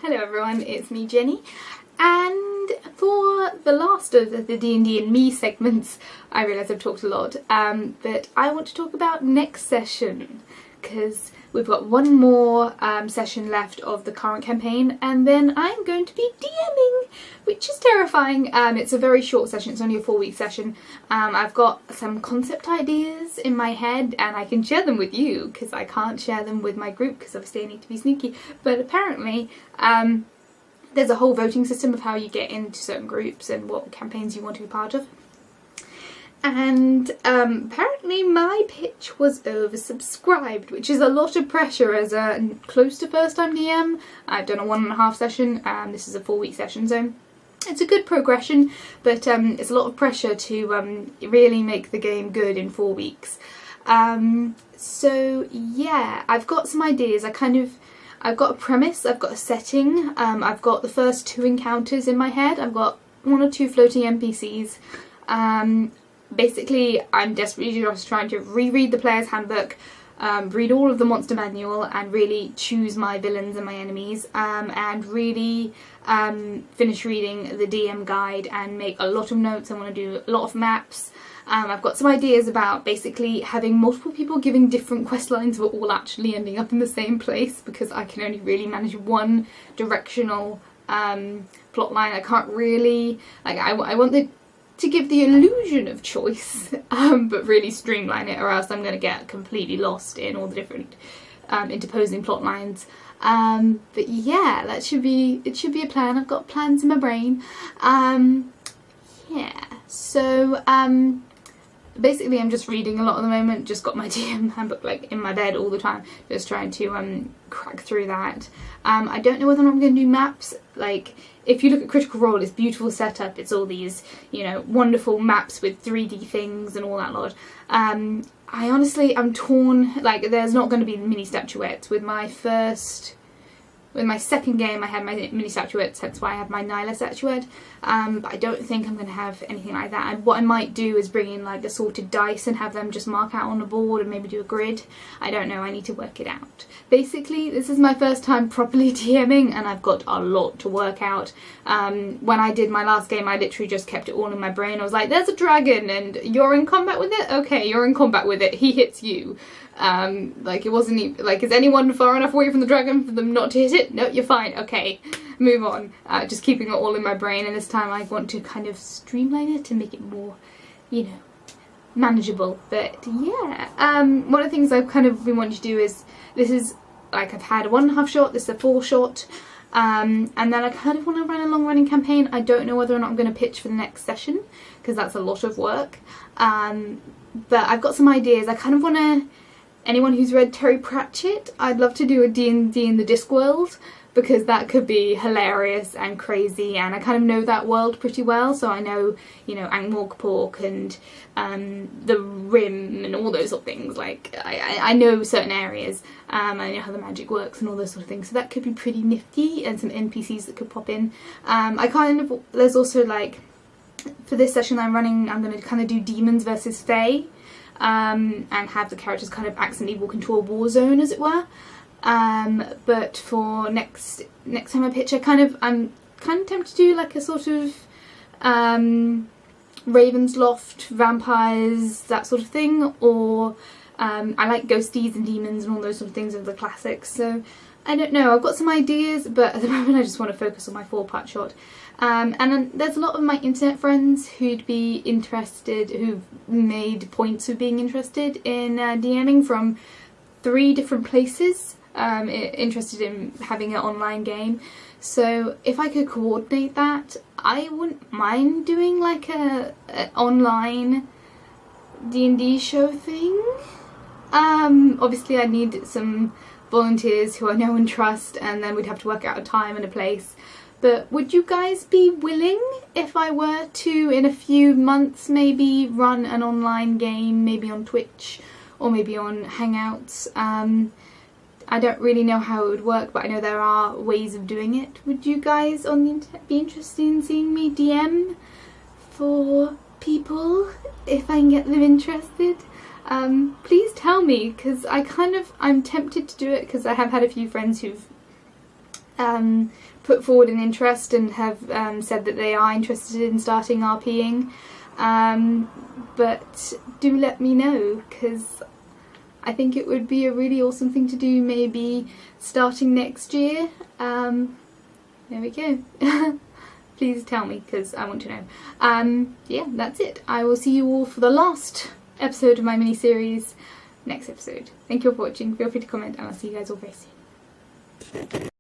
Hello everyone, it's me Jenny, and for the last of the D&D and me segments, I realise I've talked a lot, but I want to talk about next session, because we've got one more session left of the current campaign, and then I'm going to be DMing, which is terrifying. It's a very short session, it's only a 4-week session. I've got some concept ideas in my head, and I can share them with you, because I can't share them with my group, because obviously I need to be sneaky, but apparently there's a whole voting system of how you get into certain groups and what campaigns you want to be part of. And apparently my pitch was oversubscribed, which is a lot of pressure as a close to first time DM. I've done a 1.5 session, this is a 4-week session, so it's a good progression, but it's a lot of pressure to really make the game good in 4 weeks. So yeah, I've got some ideas. I've got a premise, I've got a setting, I've got the first 2 encounters in my head, I've got 1 or 2 floating NPCs. Basically, I'm desperately just trying to reread the player's handbook, read all of the monster manual, and really choose my villains and my enemies, and really finish reading the DM guide and make a lot of notes. I want to do a lot of maps. I've got some ideas about basically having multiple people giving different quest lines but all actually ending up in the same place, because I can only really manage one directional plot line. I can't really, like, I want to give the illusion of choice, but really streamline it, or else I'm going to get completely lost in all the different interposing plot lines. But yeah, it should be a plan. I've got plans in my brain. Yeah, so basically I'm just reading a lot at the moment, just got my DM handbook like in my bed all the time, just trying to crack through that. I don't know whether or not I'm going to do maps. Like, if you look at Critical Role, it's beautiful setup, it's all these, you know, wonderful maps with 3D things and all that lot. I honestly, I'm torn. Like, there's not going to be mini statuettes. With my second game I had my mini statuettes, that's why I have my Nyla statuette, but I don't think I'm going to have anything like that. And what I might do is bring in like assorted dice and have them just mark out on a board and maybe do a grid. I don't know, I need to work it out. Basically, this is my first time properly DMing and I've got a lot to work out. When I did my last game, I literally just kept it all in my brain. I was like, there's a dragon and you're in combat with it? Okay, you're in combat with it, he hits you. Like, it wasn't even, like, is anyone far enough away from the dragon for them not to hit it? No, you're fine, okay, move on. Just keeping it all in my brain, and this time I want to kind of streamline it to make it more, you know, manageable. But yeah, one of the things I've kind of been wanting to do is, this is, like, I've had a 1.5 shot, this is a 4 shot, and then I kind of want to run a long running campaign. I don't know whether or not I'm going to pitch for the next session, because that's a lot of work, but I've got some ideas. I kind of want to, anyone who's read Terry Pratchett, I'd love to do a D&D in the Discworld, because that could be hilarious and crazy, and I kind of know that world pretty well, so I know, you know, Ankh-Morpork and the Rim and all those sort of things. Like, I know certain areas, I know how the magic works and all those sort of things, so that could be pretty nifty, and some NPCs that could pop in. There's also, like, for this session I'm running, I'm going to kind of do demons versus fae. And have the characters kind of accidentally walk into a war zone, as it were. But for next time I pitch, I'm kind of tempted to do like a sort of Ravensloft, vampires, that sort of thing, or I like ghosties and demons and all those sort of things of the classics. So I don't know, I've got some ideas, but at the moment I just want to focus on my 4-part shot. And then there's a lot of my internet friends who'd be interested, who've made points of being interested in DMing from 3 different places, interested in having an online game. So if I could coordinate that, I wouldn't mind doing like a online D&D show thing. Obviously I'd need some volunteers who I know and trust, and then we'd have to work out a time and a place. But would you guys be willing, if I were to, in a few months, maybe run an online game, maybe on Twitch, or maybe on Hangouts? I don't really know how it would work, but I know there are ways of doing it. Would you guys on the internet be interested in seeing me DM for people, if I can get them interested? Please tell me, because I'm tempted to do it, because I have had a few friends who've put forward an interest and have said that they are interested in starting RPing. But do let me know, because I think it would be a really awesome thing to do, maybe starting next year. There we go. Please tell me, because I want to know. Yeah, that's it. I will see you all for the last episode of my mini-series next episode. Thank you all for watching. Feel free to comment, and I'll see you guys all very soon.